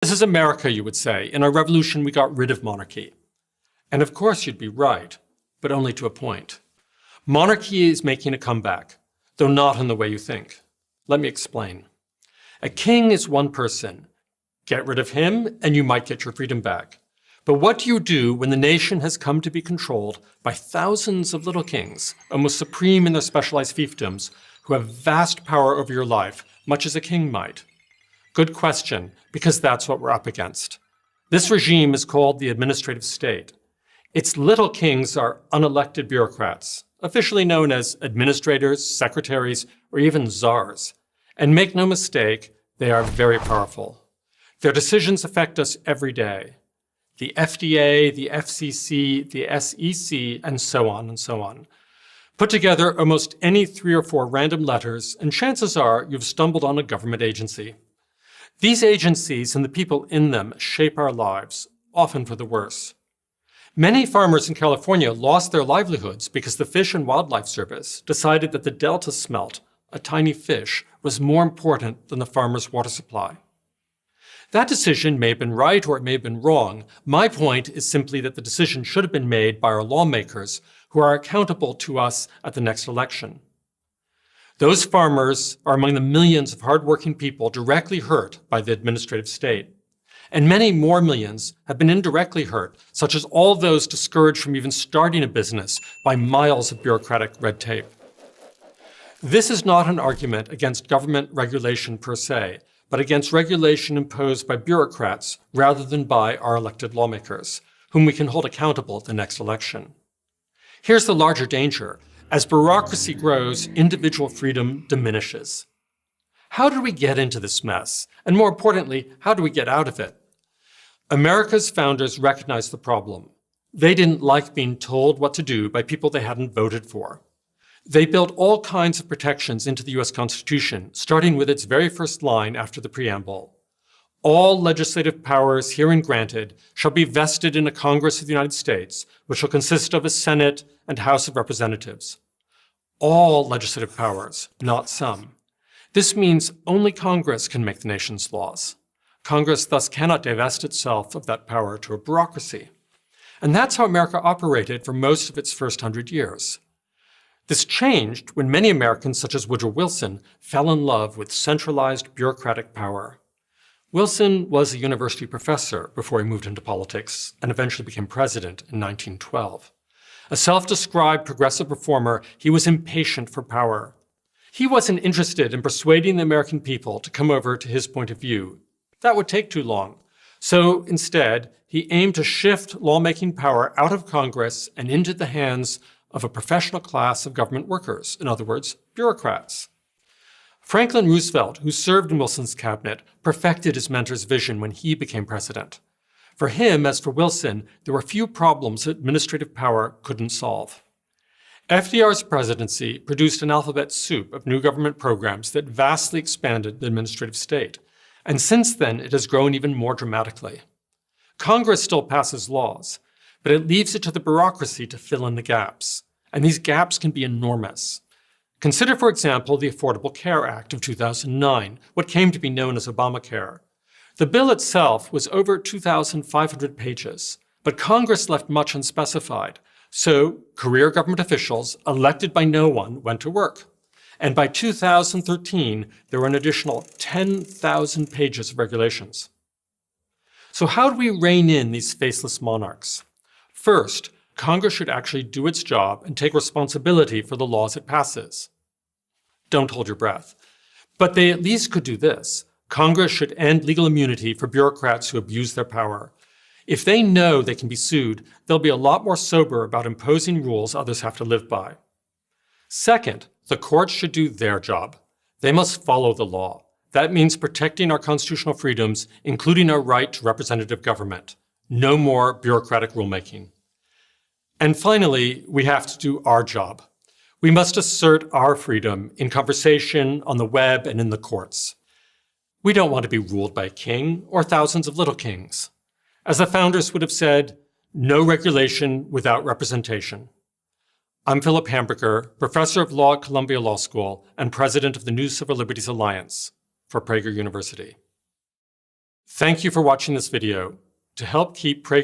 This is America, you would say. In our revolution, we got rid of monarchy. And of course, you'd be right, but only to a point. Monarchy is making a comeback, though not in the way you think. Let me explain. A king is one person. Get rid of him, and you might get your freedom back. But what do you do when the nation has come to be controlled by thousands of little kings, almost supreme in their specialized fiefdoms, who have vast power over your life, much as a king might? Good question, because that's what we're up against. This regime is called the administrative state. Its little kings are unelected bureaucrats, officially known as administrators, secretaries, or even czars. And make no mistake, they are very powerful. Their decisions affect us every day. The FDA, the FCC, the SEC, and so on and so on. Put together almost any 3 or 4 random letters, and chances are you've stumbled on a government agency. These agencies and the people in them shape our lives, often for the worse. Many farmers in California lost their livelihoods because the Fish and Wildlife Service decided that the Delta smelt, a tiny fish, was more important than the farmer's water supply. That decision may have been right or it may have been wrong. My point is simply that the decision should have been made by our lawmakers who are accountable to us at the next election. Those farmers are among the millions of hardworking people directly hurt by the administrative state. And many more millions have been indirectly hurt, such as all those discouraged from even starting a business by miles of bureaucratic red tape. This is not an argument against government regulation per se, but against regulation imposed by bureaucrats rather than by our elected lawmakers, whom we can hold accountable at the next election. Here's the larger danger. As bureaucracy grows, individual freedom diminishes. How did we get into this mess? And more importantly, how do we get out of it? America's founders recognized the problem. They didn't like being told what to do by people they hadn't voted for. They built all kinds of protections into the US Constitution, starting with its very first line after the preamble. All legislative powers herein granted shall be vested in a Congress of the United States, which shall consist of a Senate and House of Representatives. All legislative powers, not some. This means only Congress can make the nation's laws. Congress thus cannot divest itself of that power to a bureaucracy. And that's how America operated for most of its first 100 years. This changed when many Americans, such as Woodrow Wilson, fell in love with centralized bureaucratic power. Wilson was a university professor before he moved into politics and eventually became president in 1912. A self-described progressive reformer, he was impatient for power. He wasn't interested in persuading the American people to come over to his point of view. That would take too long. So instead, he aimed to shift lawmaking power out of Congress and into the hands of a professional class of government workers, in other words, bureaucrats. Franklin Roosevelt, who served in Wilson's cabinet, perfected his mentor's vision when he became president. For him, as for Wilson, there were few problems that administrative power couldn't solve. FDR's presidency produced an alphabet soup of new government programs that vastly expanded the administrative state. And since then, it has grown even more dramatically. Congress still passes laws, but it leaves it to the bureaucracy to fill in the gaps. And these gaps can be enormous. Consider, for example, the Affordable Care Act of 2009, what came to be known as Obamacare. The bill itself was over 2,500 pages, but Congress left much unspecified. So career government officials, elected by no one, went to work. And by 2013, there were an additional 10,000 pages of regulations. So how do we rein in these faceless monarchs? First, Congress should actually do its job and take responsibility for the laws it passes. Don't hold your breath. But they at least could do this. Congress should end legal immunity for bureaucrats who abuse their power. If they know they can be sued, they'll be a lot more sober about imposing rules others have to live by. Second, the courts should do their job. They must follow the law. That means protecting our constitutional freedoms, including our right to representative government. No more bureaucratic rulemaking. And finally, we have to do our job. We must assert our freedom in conversation, on the web, and in the courts. We don't want to be ruled by a king or thousands of little kings. As the founders would have said, no regulation without representation. I'm Philip Hamburger, professor of law at Columbia Law School and president of the New Civil Liberties Alliance for Prager University. Thank you for watching this video. To help keep